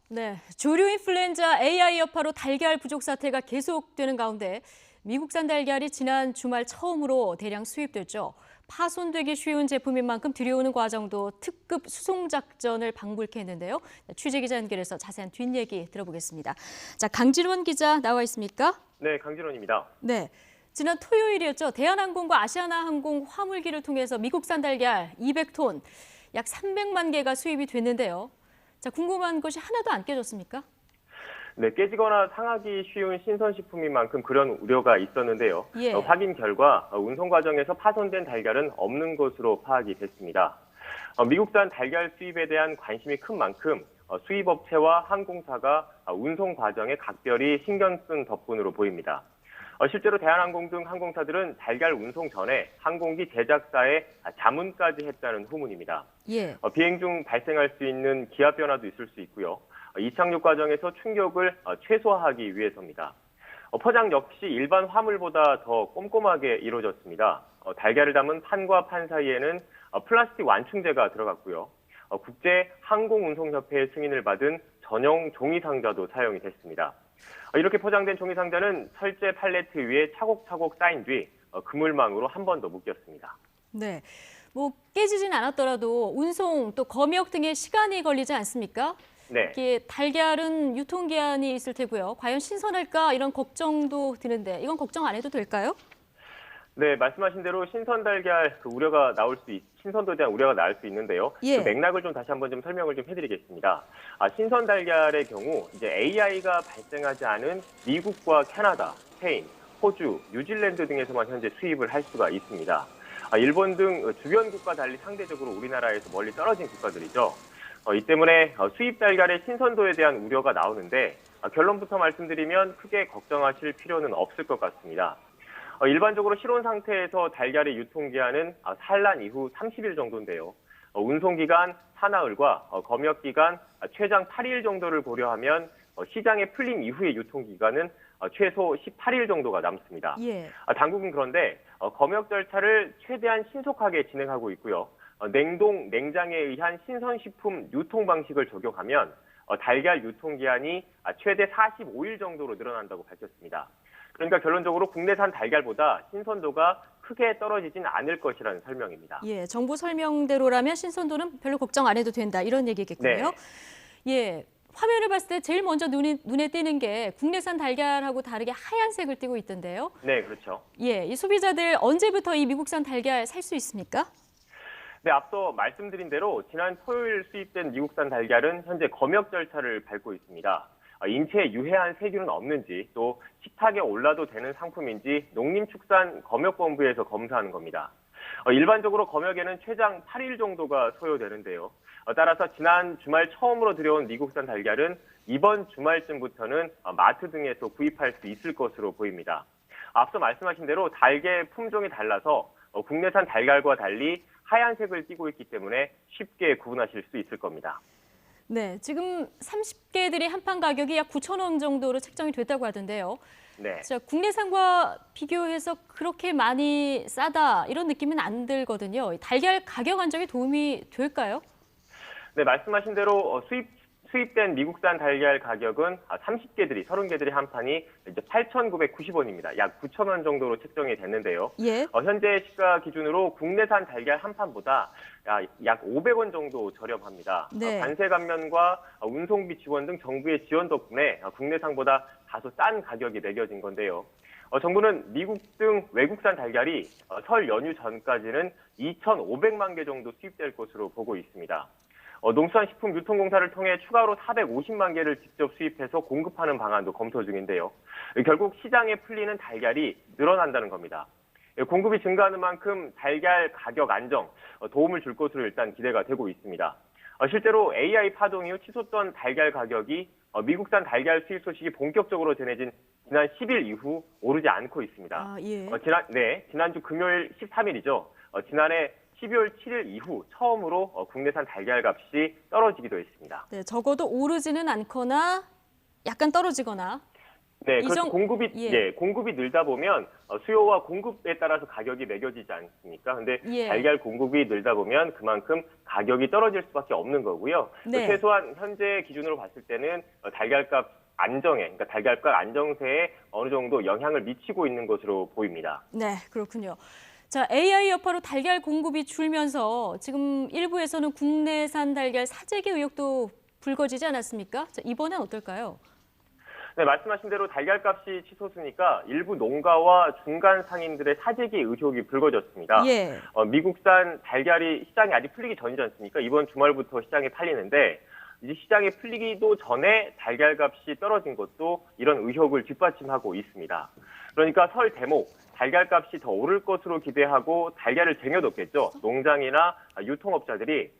네, 조류 인플루엔자 AI 여파로 달걀 부족 사태가 계속되는 가운데 미국산 달걀이 지난 주말 처음으로 대량 수입됐죠. 파손되기 쉬운 제품인 만큼 들여오는 과정도 특급 수송 작전을 방불케 했는데요. 취재 기자 연결해서 자세한 뒷얘기 들어보겠습니다. 자, 강진원 기자 나와 있습니까? 네, 강진원입니다. 네, 지난 토요일이었죠. 대한항공과 아시아나항공 화물기를 통해서 미국산 달걀 200톤, 약 300만 개가 수입이 됐는데요. 자, 궁금한 것이 하나도 안 깨졌습니까? 네, 깨지거나 상하기 쉬운 신선식품인 만큼 그런 우려가 있었는데요. 예. 확인 결과 운송 과정에서 파손된 달걀은 없는 것으로 파악이 됐습니다. 미국산 달걀 수입에 대한 관심이 큰 만큼 수입업체와 항공사가 운송 과정에 각별히 신경 쓴 덕분으로 보입니다. 실제로 대한항공 등 항공사들은 달걀 운송 전에 항공기 제작사에 자문까지 했다는 후문입니다. 예. 비행 중 발생할 수 있는 기압 변화도 있을 수 있고요. 이착륙 과정에서 충격을 최소화하기 위해서입니다. 포장 역시 일반 화물보다 더 꼼꼼하게 이루어졌습니다. 달걀을 담은 판과 판 사이에는 플라스틱 완충제가 들어갔고요. 국제 항공운송협회의 승인을 받은 전용 종이 상자도 사용이 됐습니다. 이렇게 포장된 종이 상자는 철제 팔레트 위에 차곡차곡 쌓인 뒤 그물망으로 한 번 더 묶였습니다. 네. 뭐 깨지진 않았더라도 운송 또 검역 등의 시간이 걸리지 않습니까? 네. 이게 달걀은 유통기한이 있을 테고요. 과연 신선할까 이런 걱정도 드는데 이건 걱정 안 해도 될까요? 네, 말씀하신 대로 신선 달걀 신선도에 대한 우려가 나올 수 있는데요. 예. 그 맥락을 좀 다시 한번 좀 설명을 좀 해드리겠습니다. 신선 달걀의 경우 이제 AI가 발생하지 않은 미국과 캐나다, 스페인, 호주, 뉴질랜드 등에서만 현재 수입을 할 수가 있습니다. 일본 등 주변 국과 달리 상대적으로 우리나라에서 멀리 떨어진 국가들이죠. 이 때문에 수입 달걀의 신선도에 대한 우려가 나오는데 결론부터 말씀드리면 크게 걱정하실 필요는 없을 것 같습니다. 일반적으로 실온 상태에서 달걀의 유통기한은 산란 이후 30일 정도인데요. 운송기간 사나흘과 검역기간 최장 8일 정도를 고려하면 시장에 풀림 이후의 유통기간은 최소 18일 정도가 남습니다. 예. 당국은 그런데 검역 절차를 최대한 신속하게 진행하고 있고요. 냉동, 냉장에 의한 신선식품 유통 방식을 적용하면 달걀 유통기한이 최대 45일 정도로 늘어난다고 밝혔습니다. 그러니까 결론적으로 국내산 달걀보다 신선도가 크게 떨어지진 않을 것이라는 설명입니다. 예, 정부 설명대로라면 신선도는 별로 걱정 안 해도 된다 이런 얘기겠군요. 네. 예, 화면을 봤을 때 제일 먼저 눈에 띄는 게 국내산 달걀하고 다르게 하얀색을 띠고 있던데요. 네, 그렇죠. 예, 이 소비자들 언제부터 이 미국산 달걀 살 수 있습니까? 네, 앞서 말씀드린 대로 지난 토요일 수입된 미국산 달걀은 현재 검역 절차를 밟고 있습니다. 인체에 유해한 세균은 없는지 또 식탁에 올라도 되는 상품인지 농림축산검역본부에서 검사하는 겁니다. 일반적으로 검역에는 최장 8일 정도가 소요되는데요. 따라서 지난 주말 처음으로 들여온 미국산 달걀은 이번 주말쯤부터는 마트 등에서 구입할 수 있을 것으로 보입니다. 앞서 말씀하신 대로 달걀 품종이 달라서 국내산 달걀과 달리 하얀색을 띠고 있기 때문에 쉽게 구분하실 수 있을 겁니다. 네, 지금 30개들이 한판 가격이 약 9천 원 정도로 책정이 됐다고 하던데요. 네. 자, 국내산과 비교해서 그렇게 많이 싸다 이런 느낌은 안 들거든요. 달걀 가격 안정에 도움이 될까요? 네, 말씀하신 대로 수입된 미국산 달걀 가격은 30개들이 한 판이 이제 8,990원입니다. 약 9천 원 정도로 책정이 됐는데요. 예. 현재 시가 기준으로 국내산 달걀 한 판보다 약 500원 정도 저렴합니다. 네. 관세 감면과 운송비 지원 등 정부의 지원 덕분에 국내산보다 다소 싼 가격이 매겨진 건데요. 정부는 미국 등 외국산 달걀이 설 연휴 전까지는 2,500만 개 정도 수입될 것으로 보고 있습니다. 농수산식품유통공사를 통해 추가로 450만 개를 직접 수입해서 공급하는 방안도 검토 중인데요. 결국 시장에 풀리는 달걀이 늘어난다는 겁니다. 공급이 증가하는 만큼 달걀 가격 안정, 도움을 줄 것으로 일단 기대가 되고 있습니다. 실제로 AI 파동 이후 치솟던 달걀 가격이 미국산 달걀 수입 소식이 본격적으로 전해진 지난 10일 이후 오르지 않고 있습니다. 아, 예. 지난주 금요일 13일이죠. 지난해 12월 7일 이후 처음으로 국내산 달걀 값이 떨어지기도 했습니다. 네, 적어도 오르지는 않거나 약간 떨어지거나 네, 그래서 이정- 공급이 늘다 보면 수요와 공급에 따라서 가격이 매겨지지 않습니까? 근데 예. 달걀 공급이 늘다 보면 그만큼 가격이 떨어질 수밖에 없는 거고요. 네. 최소한 현재 기준으로 봤을 때는 달걀값 안정에, 그러니까 달걀값 안정세에 어느 정도 영향을 미치고 있는 것으로 보입니다. 네, 그렇군요. 자, AI 여파로 달걀 공급이 줄면서 지금 일부에서는 국내산 달걀 사재기 의혹도 불거지지 않았습니까? 자, 이번엔 어떨까요? 네, 말씀하신 대로 달걀값이 치솟으니까 일부 농가와 중간 상인들의 사재기 의혹이 불거졌습니다. 예. 미국산 달걀이 시장에 아직 풀리기 전이지 않습니까? 이번 주말부터 시장에 팔리는데 이제 시장에 풀리기도 전에 달걀값이 떨어진 것도 이런 의혹을 뒷받침하고 있습니다. 그러니까 설 대목 달걀값이 더 오를 것으로 기대하고 달걀을 쟁여뒀겠죠. 농장이나 유통업자들이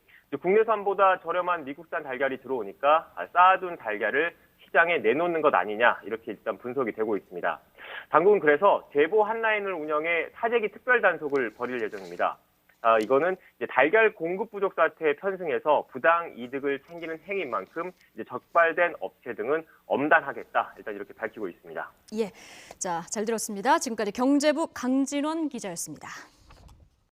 국내산보다 저렴한 미국산 달걀이 들어오니까 쌓아둔 달걀을 시장에 내놓는 것 아니냐 이렇게 일단 분석이 되고 있습니다. 당국은 그래서 제보 한라인을 운영해 사재기 특별 단속을 벌일 예정입니다. 이거는 이제 달걀 공급 부족 사태에 편승해서 부당 이득을 챙기는 행위인 만큼 이제 적발된 업체 등은 엄단하겠다 일단 이렇게 밝히고 있습니다. 예. 자, 잘 들었습니다. 지금까지 경제부 강진원 기자였습니다.